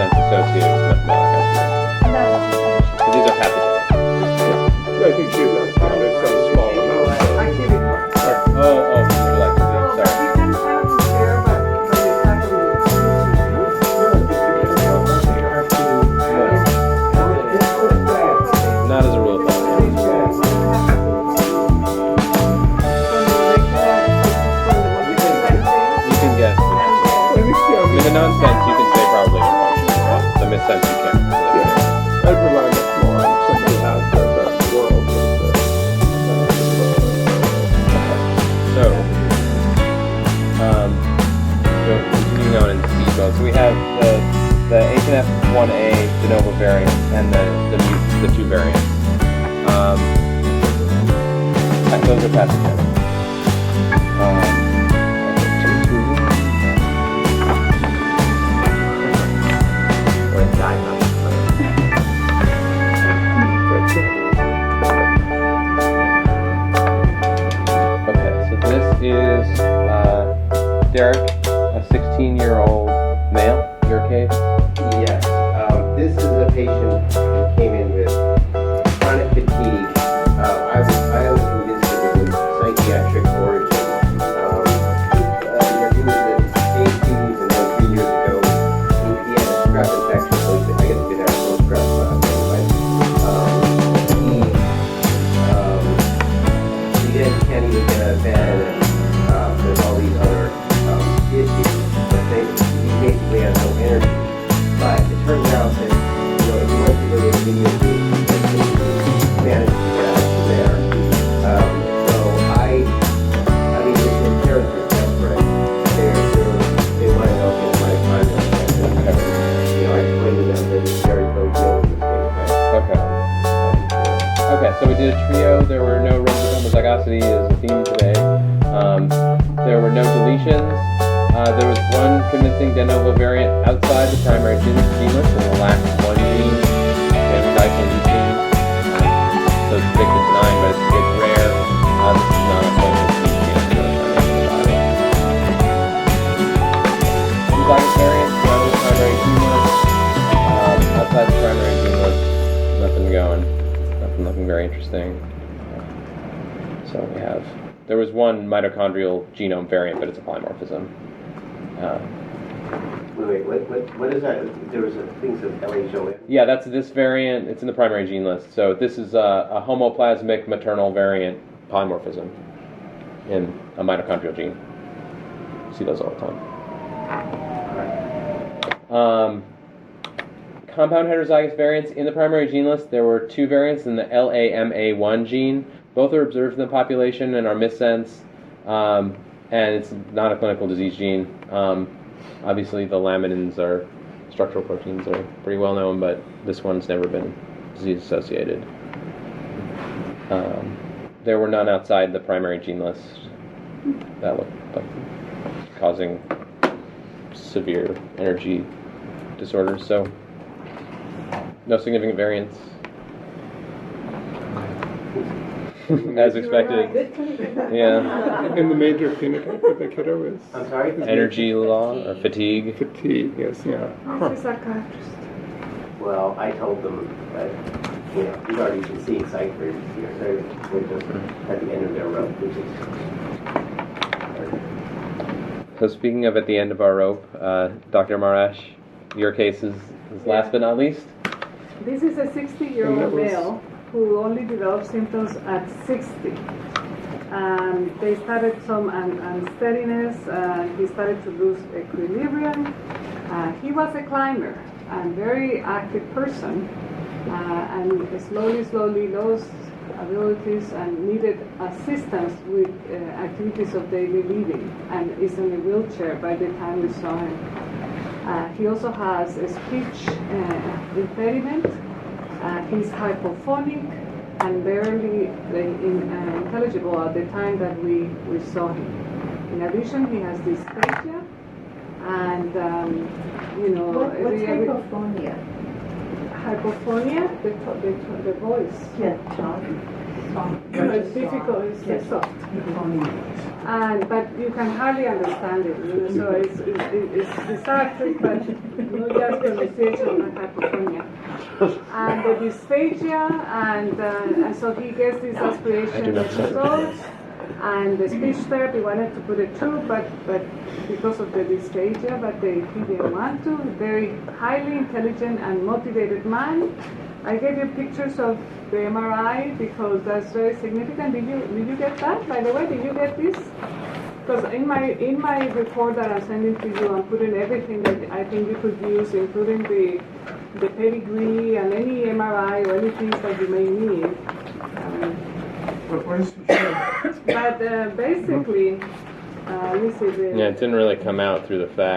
it's associated with metabolic aspirin. So these are pathogenic. I think she does. There's some small amount. Would you like to see? Sorry. Not as a rule of thumb. You can guess. In the nonsense, you can say probably unfunctional. The missense, you can't. I'd rely much more on somebody who has the world So continuing on in speed mode. So we have the HNF1A de novo variant and the two variants. Those are pathogenic. Okay, so this is Derek, a 16-year-old male, your case? Yes. This is a patient who came in with chronic fatigue. I was convinced it was psychiatric origin. He was at stage 2s, and then 3 years ago, he had a strep infection, so I guess he had a full strep he can't even get out of bed, and there's all these other issues, but he basically has no energy. But it turns out that, if you went to the video group, he managed to get out from there. I mean, his parents are desperate. They want to know if it's mitochondrial. I explained to them that it's very low dose in this case. Okay, so we did a trio. There were no runs of homozygosity as a theme today. There were no deletions. There was one convincing de novo variant outside the primary gene list in the last one gene, gene. So it's predicted benign, but it's rare. This is not a clinical gene in the body. Homozygous variant, no primary gene list. Outside the primary gene list, nothing going. Nothing very interesting. So there was one mitochondrial genome variant, but it's a polymorphism. Wait, what is that? There was things of LHON? Yeah, that's this variant. It's in the primary gene list. So this is a homoplasmic maternal variant polymorphism in a mitochondrial gene. You see those all the time. Compound heterozygous variants in the primary gene list. There were two variants in the LAMA1 gene. Both are observed in the population and are missense, and it's not a clinical disease gene. Obviously, the laminins are structural proteins are pretty well known, but this one's never been disease associated. There were none outside the primary gene list that looked like causing severe energy disorders. So. No significant variants. As expected. Yeah. And the major phenotype of the kiddo is? I'm sorry? Energy law or fatigue? Fatigue, yes, yeah. He's a psychiatrist. Well, I told them that, he's already been seeing psychiatrists here. They're just at the end of their rope, which is... So speaking of at the end of our rope, Dr. Marash, your case is last but not least? This is a 60-year-old male who only developed symptoms at 60. They started some unsteadiness. He started to lose equilibrium. He was a climber and very active person, and slowly lost abilities and needed assistance with activities of daily living, and is in a wheelchair by the time we saw him. He also has a speech impediment. He's hypophonic and barely intelligible at the time that we saw him. In addition, he has dysphagia and, What's hypophonia? Hypophonia, the voice. Yeah, John. It's difficult, it's soft. But you can hardly understand it, so it's hard, but not just pronunciation of hypotonia. And the dysphagia, and so he gets this aspiration episodes, and the speech therapy wanted to put it through, but because of the dysphagia, but he didn't want to. Very highly intelligent and motivated man. I gave you pictures of the MRI because that's very significant. Did you get that? By the way, did you get this? Because in my report that I'm sending to you, I'm putting everything that I think you could use, including the pedigree and any MRI or anything that you may need. What is the show? But basically, let me see. Yeah, it didn't really come out through the fact.